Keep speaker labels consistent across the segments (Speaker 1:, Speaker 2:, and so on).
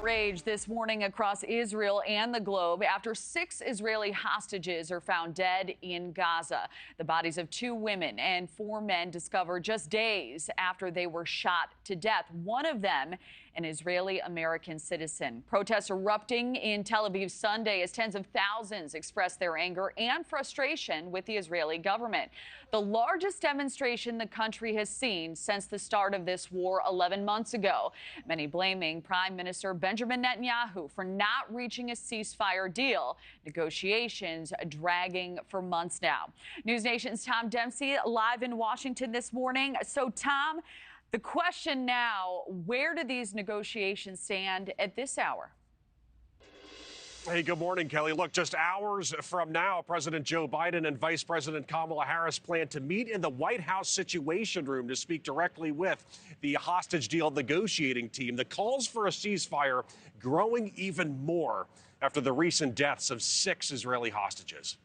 Speaker 1: outrage this morning across Israel and the globe after 6 Israeli hostages are found dead in Gaza. The bodies of 2 women and 4 men discovered just days after they were shot to death. One of them, an Israeli-American citizen. Protests erupting in Tel Aviv Sunday as tens of thousands expressed their anger and frustration with the Israeli government. The largest demonstration the country has seen since the start of this war 11 months ago. Many blaming Prime Minister Benjamin Netanyahu for not reaching a ceasefire deal. Negotiations dragging for months now. NewsNation's Tom Dempsey live in Washington this morning. So, Tom, the question now, where do these negotiations stand at this hour?
Speaker 2: Hey, good morning, Kelly. Look, just hours from now, President Joe Biden and Vice President Kamala Harris plan to meet in the White House Situation Room to speak directly with the hostage deal negotiating team. The calls for a ceasefire growing even more after the recent deaths of 6 Israeli hostages.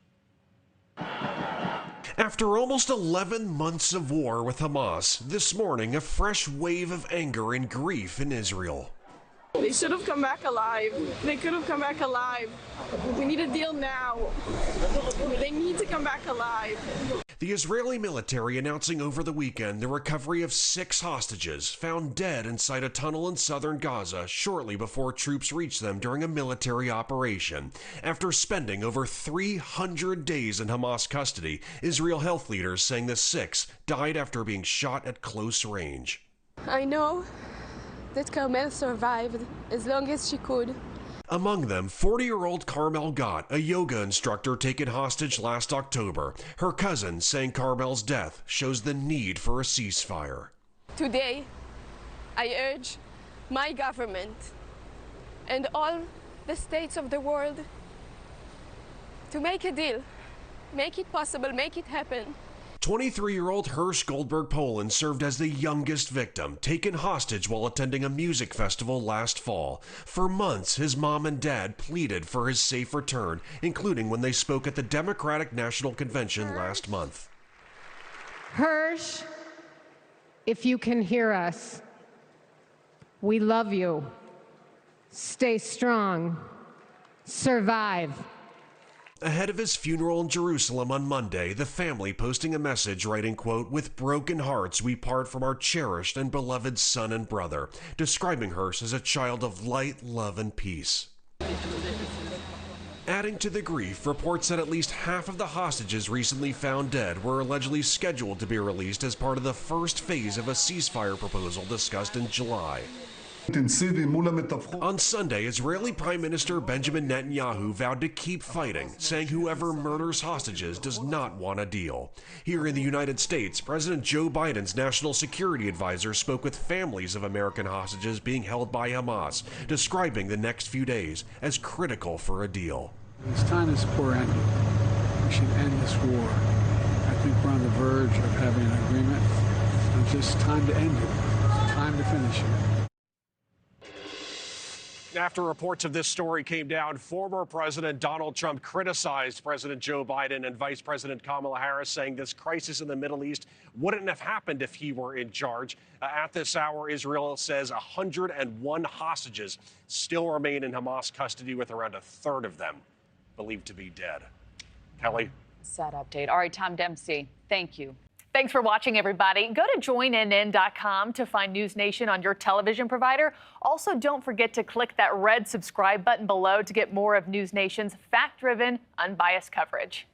Speaker 2: After almost 11 months of war with Hamas, this morning a fresh wave of anger and grief in Israel.
Speaker 3: They should have come back alive. They could have come back alive. We need a deal now. They need to come back alive.
Speaker 2: The Israeli military announcing over the weekend the recovery of 6 hostages found dead inside a tunnel in southern Gaza shortly before troops reached them during a military operation. After spending over 300 days in Hamas custody, Israel health leaders saying the 6 died after being shot at close range.
Speaker 3: I know that Carmel survived as long as she could.
Speaker 2: Among them, 40-year-old Carmel Gott, a yoga instructor taken hostage last October. Her cousin saying Carmel's death shows the need for a ceasefire.
Speaker 3: Today, I urge my government and all the states of the world to make a deal, make it possible, make it happen.
Speaker 2: 23-year-old Hirsch Goldberg Poland served as the youngest victim, taken hostage while attending a music festival last fall. For months, his mom and dad pleaded for his safe return, including when they spoke at the Democratic National Convention last month.
Speaker 4: Hirsch, if you can hear us, we love you. Stay strong. Survive.
Speaker 2: Ahead of his funeral in Jerusalem on Monday, the family posting a message writing, quote, "With broken hearts we part from our cherished and beloved son and brother," describing Hirsch as a child of light, love, and peace. Adding to the grief, reports that at least half of the hostages recently found dead were allegedly scheduled to be released as part of the first phase of a ceasefire proposal discussed in July. On Sunday, Israeli Prime Minister Benjamin Netanyahu vowed to keep fighting, saying whoever murders hostages does not want a deal. Here in the United States, President Joe Biden's national security advisor spoke with families of American hostages being held by Hamas, describing the next few days as critical for a deal.
Speaker 5: It's time this war ended. We should end this war. I think we're on the verge of having an agreement. It's just time to end it. It's time to finish it.
Speaker 2: After reports of this story came down, former President Donald Trump criticized President Joe Biden and Vice President Kamala Harris, saying this crisis in the Middle East wouldn't have happened if he were in charge. At this hour, Israel says 101 hostages still remain in Hamas custody, with around a third of them believed to be dead. Kelly?
Speaker 1: Sad update. All right, Tom Dempsey, thank you.
Speaker 6: Thanks for watching, everybody. Go to joinnn.com to find NewsNation on your television provider. Also, don't forget to click that red subscribe button below to get more of NewsNation's fact-driven, unbiased coverage.